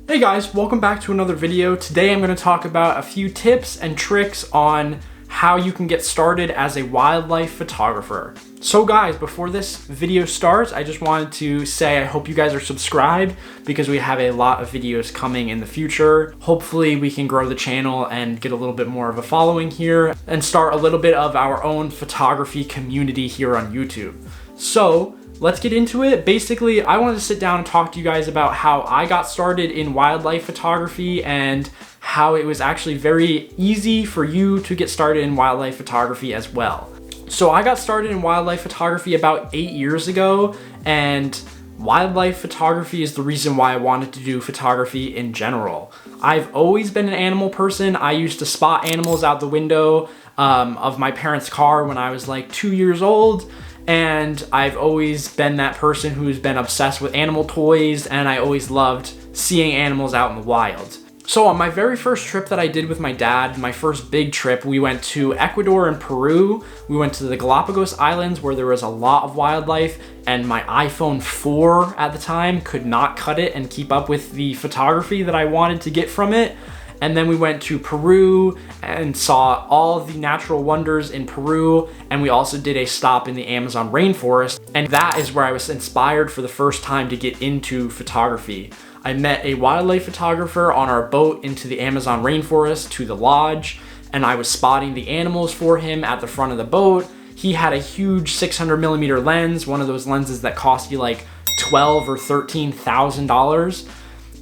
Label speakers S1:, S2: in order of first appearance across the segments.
S1: Hey guys, welcome back to another video. Today I'm going to talk about a few tips and tricks on how you can get started as a wildlife photographer. So guys, before this video starts, I just wanted to say I hope you guys are subscribed because we have a lot of videos coming in the future. Hopefully we can grow the channel and get a little bit more of a following here and start a little bit of our own photography community here on YouTube. So let's get into it. Basically, I wanted to sit down and talk to you guys about how I got started in wildlife photography and how it was actually very easy for you to get started in wildlife photography as well. So I got started in wildlife photography about 8 years ago, and wildlife photography is the reason why I wanted to do photography in general. I've always been an animal person. I used to spot animals out the window of my parents' car when I was like 2 years old. And I've always been that person who's been obsessed with animal toys, and I always loved seeing animals out in the wild. So on my very first trip that I did with my dad, my first big trip, we went to Ecuador and Peru. We went to the Galapagos Islands where there was a lot of wildlife, and my iPhone 4 at the time could not cut it and keep up with the photography that I wanted to get from it. And then we went to Peru and saw all the natural wonders in Peru. And we also did a stop in the Amazon rainforest. And that is where I was inspired for the first time to get into photography. I met a wildlife photographer on our boat into the Amazon rainforest to the lodge. And I was spotting the animals for him at the front of the boat. He had a huge 600mm lens, one of those lenses that cost you like $12,000 or $13,000.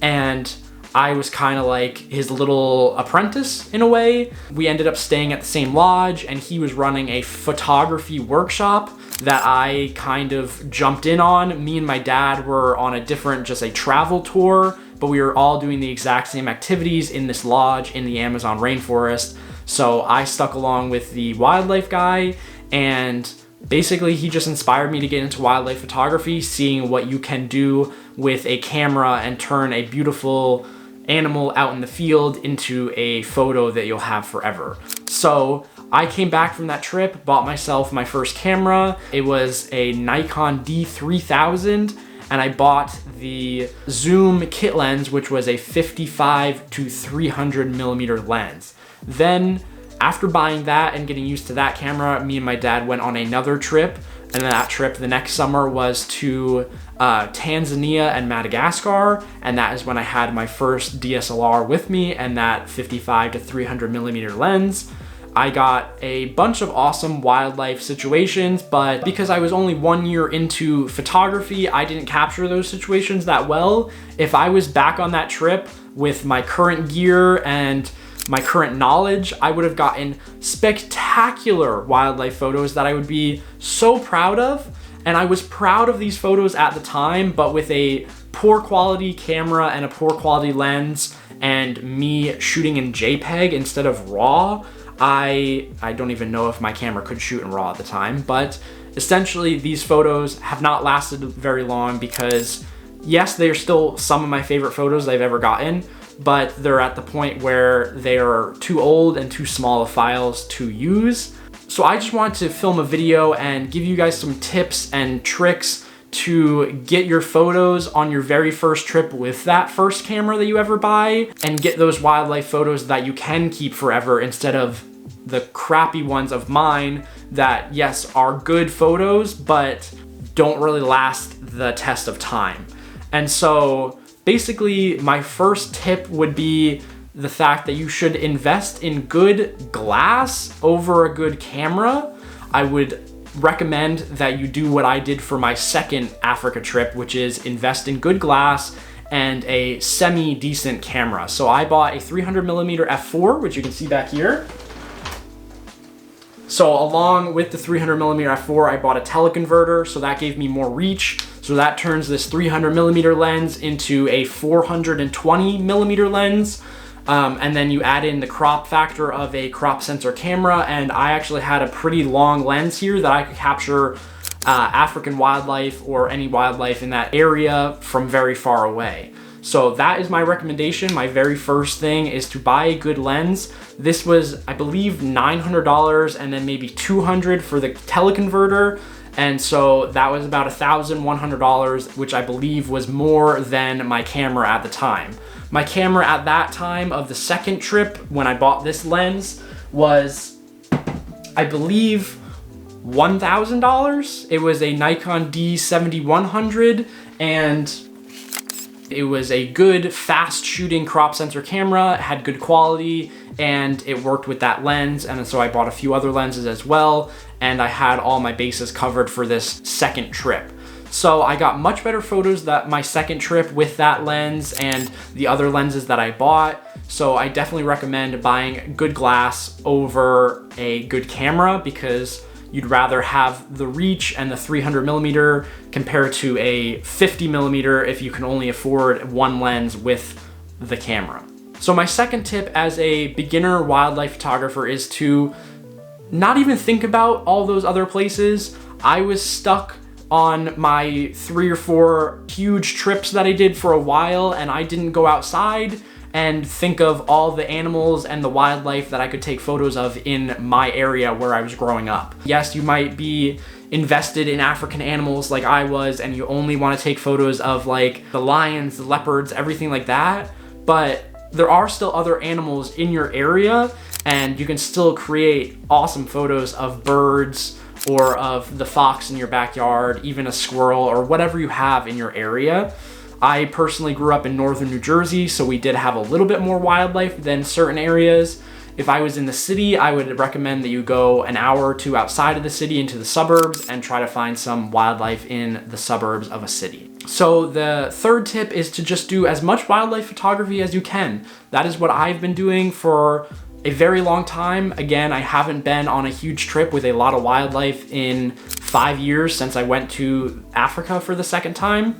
S1: And I was kind of like his little apprentice in a way. We ended up staying at the same lodge, and he was running a photography workshop that I kind of jumped in on. Me and my dad were on a different, just a travel tour, but we were all doing the exact same activities in this lodge in the Amazon rainforest. So I stuck along with the wildlife guy, and basically he just inspired me to get into wildlife photography, seeing what you can do with a camera and turn a beautiful animal out in the field into a photo that you'll have forever. So I came back from that trip, bought myself my first camera. It was a Nikon D3000, and I bought the zoom kit lens, which was a 55 to 300mm lens. Then after buying that and getting used to that camera, me and my dad went on another trip. And that trip the next summer was to Tanzania and Madagascar. And that is when I had my first DSLR with me and that 55 to 300mm lens. I got a bunch of awesome wildlife situations, but because I was only 1 year into photography, I didn't capture those situations that well. If I was back on that trip with my current gear and my current knowledge, I would have gotten spectacular wildlife photos that I would be so proud of. And I was proud of these photos at the time, but with a poor quality camera and a poor quality lens and me shooting in JPEG instead of RAW, I don't even know if my camera could shoot in RAW at the time, but essentially these photos have not lasted very long because yes, they are still some of my favorite photos I've ever gotten, but they're at the point where they are too old and too small of files to use. So I just wanted to film a video and give you guys some tips and tricks to get your photos on your very first trip with that first camera that you ever buy, and get those wildlife photos that you can keep forever instead of the crappy ones of mine that, yes, are good photos, but don't really last the test of time. And so basically, my first tip would be the fact that you should invest in good glass over a good camera. I would recommend that you do what I did for my second Africa trip, which is invest in good glass and a semi-decent camera. So I bought a 300mm f4, which you can see back here. So along with the 300mm f4, I bought a teleconverter, so that gave me more reach. So that turns this 300mm lens into a 420mm lens. And then you add in the crop factor of a crop sensor camera, and I actually had a pretty long lens here that I could capture African wildlife or any wildlife in that area from very far away. So that is my recommendation. My very first thing is to buy a good lens. This was, I believe, $900 and then maybe $200 for the teleconverter. And so that was about $1,100, which I believe was more than my camera at the time. My camera at that time of the second trip when I bought this lens was, I believe, $1,000. It was a Nikon D7100, and it was a good fast shooting crop sensor camera. It had good quality and it worked with that lens. And so I bought a few other lenses as well, and I had all my bases covered for this second trip. So I got much better photos that my second trip with that lens and the other lenses that I bought. So I definitely recommend buying good glass over a good camera, because you'd rather have the reach and the 300mm compared to a 50mm if you can only afford one lens with the camera. So my second tip as a beginner wildlife photographer is to not even think about all those other places. I was stuck on my 3 or 4 huge trips that I did for a while, and I didn't go outside and think of all the animals and the wildlife that I could take photos of in my area where I was growing up. Yes, you might be invested in African animals like I was, and you only want to take photos of like the lions, the leopards, everything like that, but there are still other animals in your area, and you can still create awesome photos of birds or of the fox in your backyard, even a squirrel or whatever you have in your area. I personally grew up in northern New Jersey, so we did have a little bit more wildlife than certain areas. If I was in the city, I would recommend that you go an hour or two outside of the city into the suburbs and try to find some wildlife in the suburbs of a city. So the third tip is to just do as much wildlife photography as you can. That is what I've been doing for a very long time. Again, I haven't been on a huge trip with a lot of wildlife in 5 years since I went to Africa for the second time.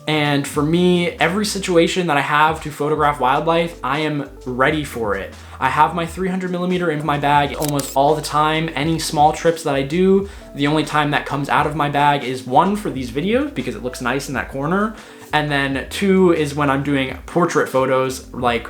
S1: And for me, every situation that I have to photograph wildlife, I am ready for it. I have my 300mm in my bag almost all the time. Any small trips that I do, the only time that comes out of my bag is 1, for these videos because it looks nice in that corner. And then 2 is when I'm doing portrait photos, like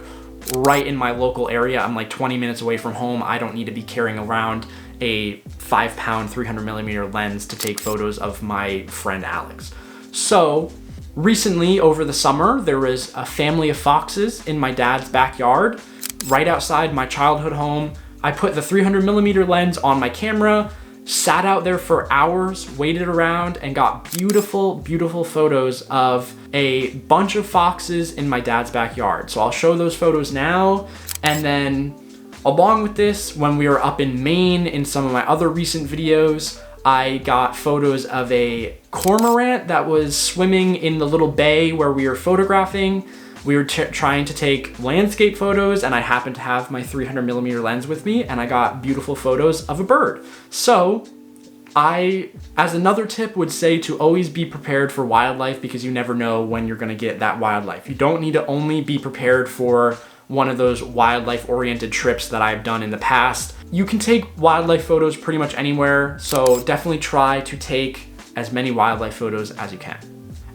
S1: right in my local area. I'm like 20 minutes away from home. I don't need to be carrying around a 5-pound 300mm lens to take photos of my friend Alex. So recently, over the summer, there was a family of foxes in my dad's backyard, right outside my childhood home. I put the 300mm lens on my camera, sat out there for hours, waited around, and got beautiful, beautiful photos of a bunch of foxes in my dad's backyard. So I'll show those photos now. And then along with this, when we were up in Maine in some of my other recent videos, I got photos of a cormorant that was swimming in the little bay where we were photographing. We were trying to take landscape photos, and I happened to have my 300mm lens with me, and I got beautiful photos of a bird. So I, as another tip, would say to always be prepared for wildlife, because you never know when you're gonna get that wildlife. You don't need to only be prepared for one of those wildlife-oriented trips that I've done in the past. You can take wildlife photos pretty much anywhere, so definitely try to take as many wildlife photos as you can.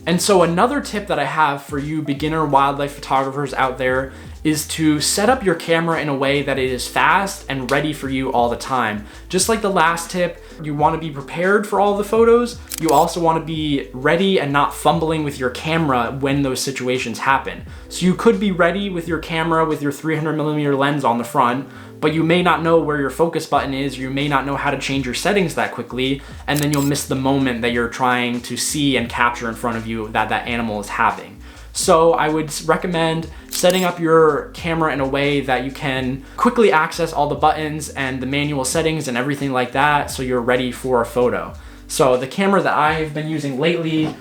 S1: And so another tip that I have for you beginner wildlife photographers out there is to set up your camera in a way that it is fast and ready for you all the time. Just like the last tip, you want to be prepared for all the photos. You also want to be ready and not fumbling with your camera when those situations happen. So you could be ready with your camera with your 300mm lens on the front, but you may not know where your focus button is, or you may not know how to change your settings that quickly, and then you'll miss the moment that you're trying to see and capture in front of you that that animal is having. So I would recommend setting up your camera in a way that you can quickly access all the buttons and the manual settings and everything like that, so you're ready for a photo. So the camera that I've been using lately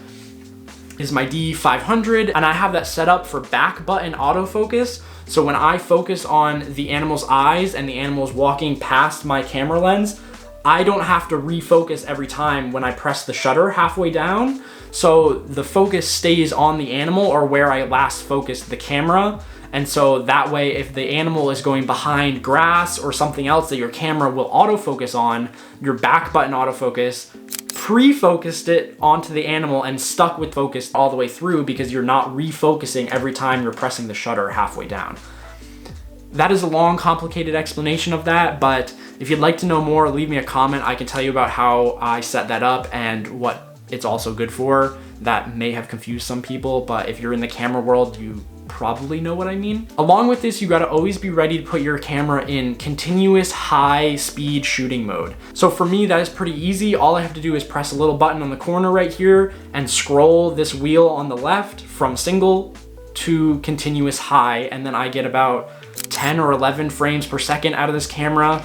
S1: is my D500, and I have that set up for back button autofocus. So when I focus on the animal's eyes and the animal's walking past my camera lens, I don't have to refocus every time when I press the shutter halfway down. So the focus stays on the animal or where I last focused the camera. And so that way, if the animal is going behind grass or something else that your camera will autofocus on, your back button autofocus pre-focused it onto the animal and stuck with focus all the way through, because you're not refocusing every time you're pressing the shutter halfway down. that is a long, complicated explanation of that, but if you'd like to know more, leave me a comment. I can tell you about how I set that up and what it's also good for. That may have confused some people, but if you're in the camera world, you probably know what I mean. Along with this, you gotta always be ready to put your camera in continuous high speed shooting mode. So for me, that is pretty easy. All I have to do is press a little button on the corner right here and scroll this wheel on the left from single to continuous high, and then I get about 10 or 11 frames per second out of this camera.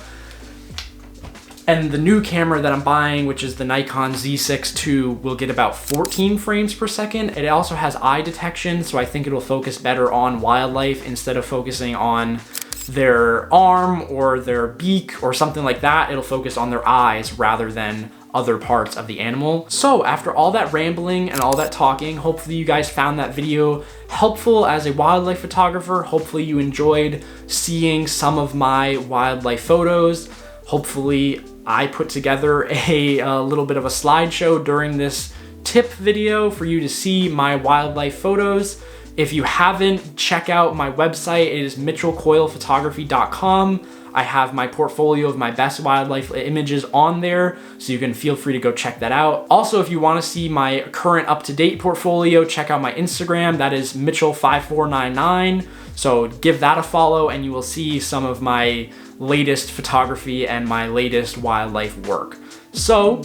S1: And the new camera that I'm buying, which is the Nikon Z6 II, will get about 14 frames per second. It also has eye detection, so I think it'll focus better on wildlife instead of focusing on their arm or their beak or something like that. It'll focus on their eyes rather than other parts of the animal. So after all that rambling and all that talking, hopefully you guys found that video helpful as a wildlife photographer. Hopefully you enjoyed seeing some of my wildlife photos. Hopefully I put together a little bit of a slideshow during this tip video for you to see my wildlife photos. If you haven't, check out my website. It is mitchellcoylephotography.com. I have my portfolio of my best wildlife images on there, so you can feel free to go check that out. Also, if you want to see my current up-to-date portfolio, check out my Instagram. That is mitchell5499. So give that a follow and you will see some of my latest photography and my latest wildlife work. So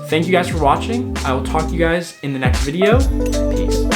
S1: thank you guys for watching. I will talk to you guys in the next video. Peace.